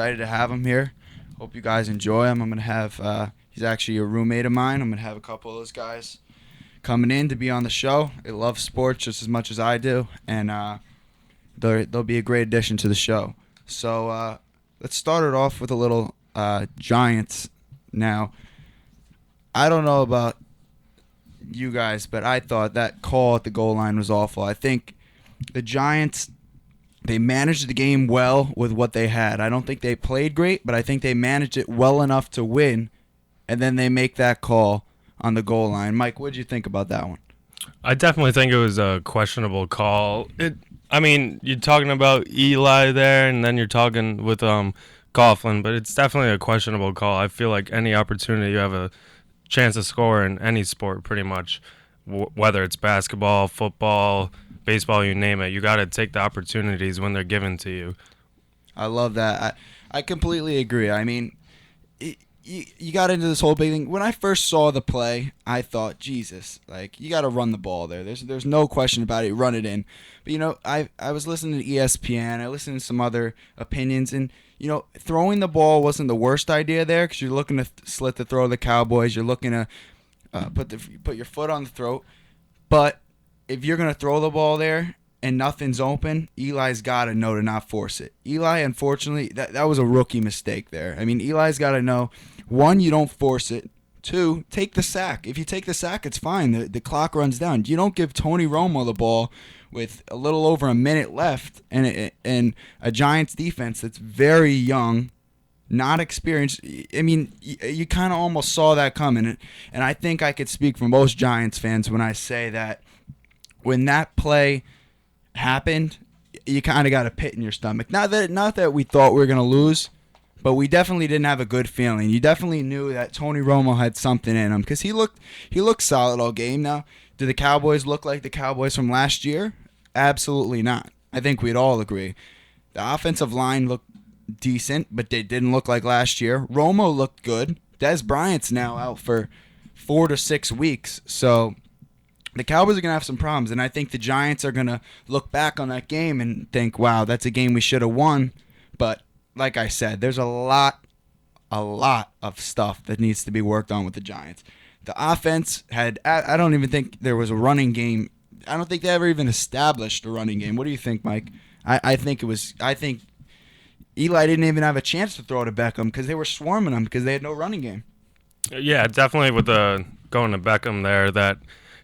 Excited to have him here. Hope you guys enjoy him. I'm gonna have he's actually a roommate of mine. I'm gonna have a couple of those guys coming in to be on the show. They love sports just as much as I do, and they'll be a great addition to the show. So let's start it off with a little Giants. Now, I don't know about you guys, but I thought that call at the goal line was awful. I think the Giants, they managed the game well with what they had. I don't think they played great, but I think they managed it well enough to win, and then they make that call on the goal line. Mike, what did you think about that one? I definitely think it was a questionable call. You're talking about Eli there, and then you're talking with Coughlin, but it's definitely a questionable call. I feel like any opportunity you have a chance to score in any sport, pretty much, whether it's basketball, football, baseball, you name it, you got to take the opportunities when they're given to you. I love that. I completely agree. I mean, you got into this whole big thing. When I first saw the play, I thought, Jesus, like, you got to run the ball there. There's no question about it. Run it in. But, I was listening to ESPN. I listened to some other opinions, and, throwing the ball wasn't the worst idea there because you're looking to slit the throat of the Cowboys. You're looking to put your foot on the throat. But if you're going to throw the ball there and nothing's open, Eli's got to know to not force it. Eli, unfortunately, that was a rookie mistake there. I mean, Eli's got to know, one, you don't force it. Two, take the sack. If you take the sack, it's fine. The clock runs down. You don't give Tony Romo the ball with a little over a minute left and a Giants defense that's very young, not experienced. I mean, you kind of almost saw that coming. And I think I could speak for most Giants fans when I say that when that play happened, you kind of got a pit in your stomach. Not that we thought we were going to lose, but we definitely didn't have a good feeling. You definitely knew that Tony Romo had something in him because he looked solid all game. Now, do the Cowboys look like the Cowboys from last year? Absolutely not. I think we'd all agree. The offensive line looked decent, but they didn't look like last year. Romo looked good. Dez Bryant's now out for 4 to 6 weeks, so the Cowboys are going to have some problems, and I think the Giants are going to look back on that game and think, wow, that's a game we should have won. But like I said, there's a lot of stuff that needs to be worked on with the Giants. The offense I don't even think there was a running game. I don't think they ever even established a running game. What do you think, Mike? I think Eli didn't even have a chance to throw to Beckham because they were swarming him because they had no running game. Yeah, definitely with going to Beckham there, that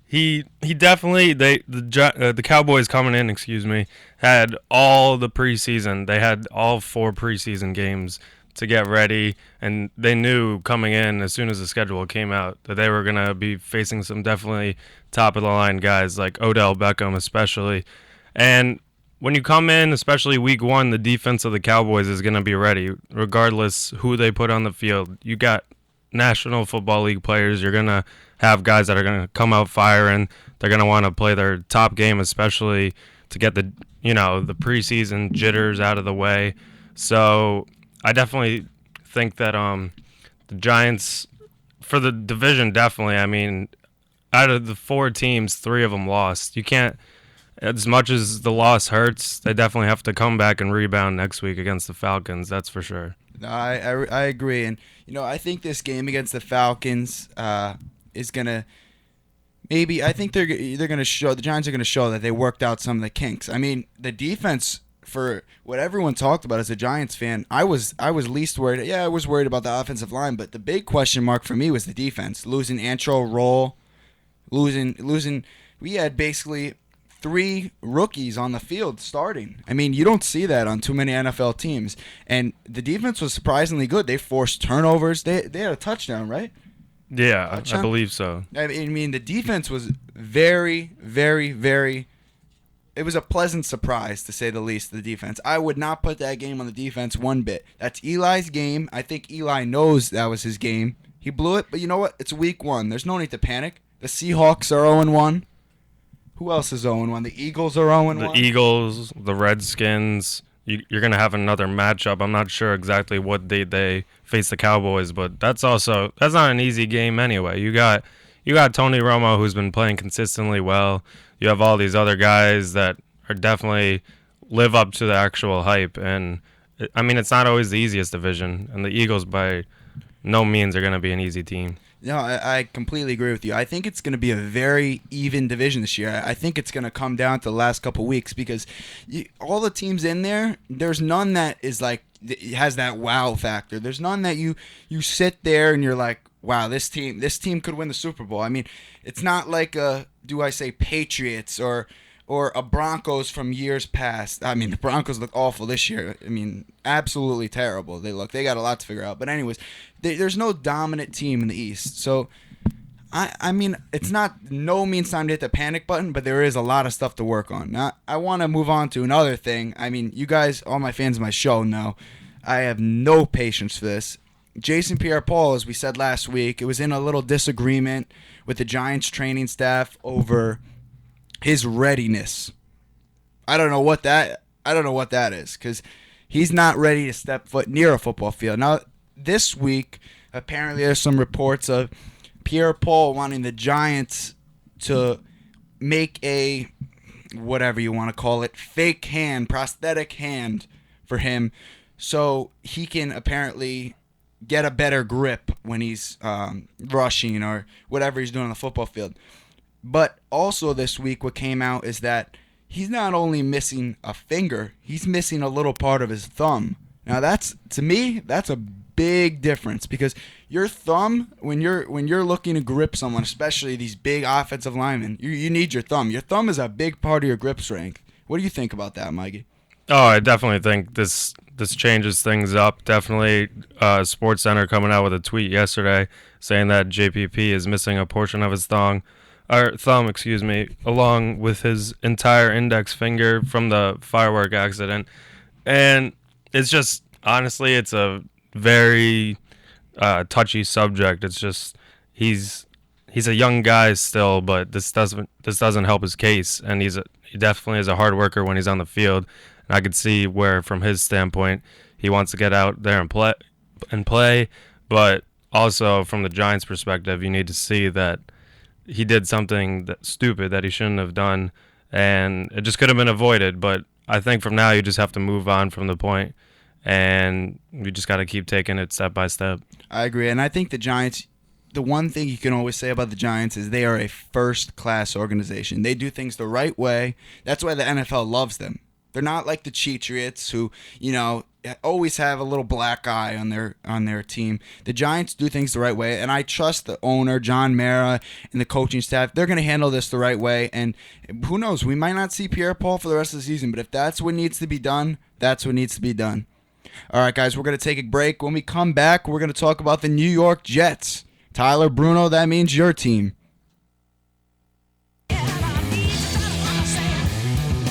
he definitely the Cowboys coming in, had all the preseason. They had all 4 preseason games to get ready, and they knew coming in as soon as the schedule came out that they were going to be facing some definitely top of the line guys like Odell Beckham especially. And when you come in, especially week 1, the defense of the Cowboys is going to be ready regardless who they put on the field. You got National Football League players. You're going to have guys that are going to come out firing. They're going to want to play their top game, especially to get the preseason jitters out of the way. So I definitely think that the Giants, for the division, definitely. I mean, out of the 4 teams, 3 of them lost. You can't, as much as the loss hurts, they definitely have to come back and rebound next week against the Falcons. That's for sure. No, I agree, and I think this game against the Falcons is gonna maybe. I think they're gonna show, the Giants are gonna show that they worked out some of the kinks. I mean, the defense, for what everyone talked about as a Giants fan, I was least worried. Yeah, I was worried about the offensive line, but the big question mark for me was the defense. Losing Antro Roll, losing. We had basically 3 rookies on the field starting. I mean, you don't see that on too many NFL teams. And the defense was surprisingly good. They forced turnovers. They had a touchdown, right? Yeah, I believe so. I mean, the defense was very, very, very. It was a pleasant surprise, to say the least, the defense. I would not put that game on the defense one bit. That's Eli's game. I think Eli knows that was his game. He blew it, but you know what? It's week 1. There's no need to panic. The Seahawks are 0-1. Who else is 0-1? The Eagles are 0-1. The Eagles, the Redskins. You're going to have another matchup. I'm not sure exactly what date they face the Cowboys, but that's not an easy game anyway. You got Tony Romo, who's been playing consistently well. You have all these other guys that are definitely live up to the actual hype, and I mean, it's not always the easiest division, and the Eagles by no means are going to be an easy team. No, I completely agree with you. I think it's going to be a very even division this year. I think it's going to come down to the last couple weeks because all the teams in there, there's none that is like has that wow factor. There's none that you sit there and you're like, wow, this team could win the Super Bowl. I mean, it's not like do I say Patriots or a Broncos from years past. I mean, the Broncos look awful this year. I mean, absolutely terrible. They got a lot to figure out. But anyways, there's no dominant team in the East. So, I mean, it's not no means time to hit the panic button, but there is a lot of stuff to work on. Now, I want to move on to another thing. I mean, you guys, all my fans of my show know, I have no patience for this. Jason Pierre-Paul, as we said last week, it was in a little disagreement with the Giants training staff over his readiness. I don't know what that is because he's not ready to step foot near a football field. Now, this week, apparently there's some reports of Pierre-Paul wanting the Giants to make a, whatever you want to call it, fake hand, prosthetic hand for him so he can apparently get a better grip when he's rushing or whatever he's doing on the football field. But also this week what came out is that he's not only missing a finger, he's missing a little part of his thumb. Now to me, that's a big difference because your thumb, when you're looking to grip someone, especially these big offensive linemen, you need your thumb. Your thumb is a big part of your grip strength. What do you think about that, Mikey? Oh, I definitely think this changes things up. Definitely, SportsCenter coming out with a tweet yesterday saying that JPP is missing a portion of his thumb, along with his entire index finger from the firework accident. And it's just, honestly, it's a very touchy subject. It's just he's a young guy still, but this doesn't help his case. And he definitely is a hard worker when he's on the field. And I could see where, from his standpoint, he wants to get out there and play. But also, from the Giants' perspective, you need to see that he did something stupid that he shouldn't have done, and it just could have been avoided. But I think from now, you just have to move on from the point, and you just got to keep taking it step by step. I agree, and I think the Giants, the one thing you can always say about the Giants is they are a first-class organization. They do things the right way. That's why the NFL loves them. They're not like the Cheatriots who, always have a little black eye on their team. The Giants do things the right way, and I trust the owner, John Mara, and the coaching staff. They're going to handle this the right way, and who knows? We might not see Pierre-Paul for the rest of the season, but if that's what needs to be done, that's what needs to be done. All right, guys, we're going to take a break. When we come back, we're going to talk about the New York Jets. Tyler, Bruno, that means your team.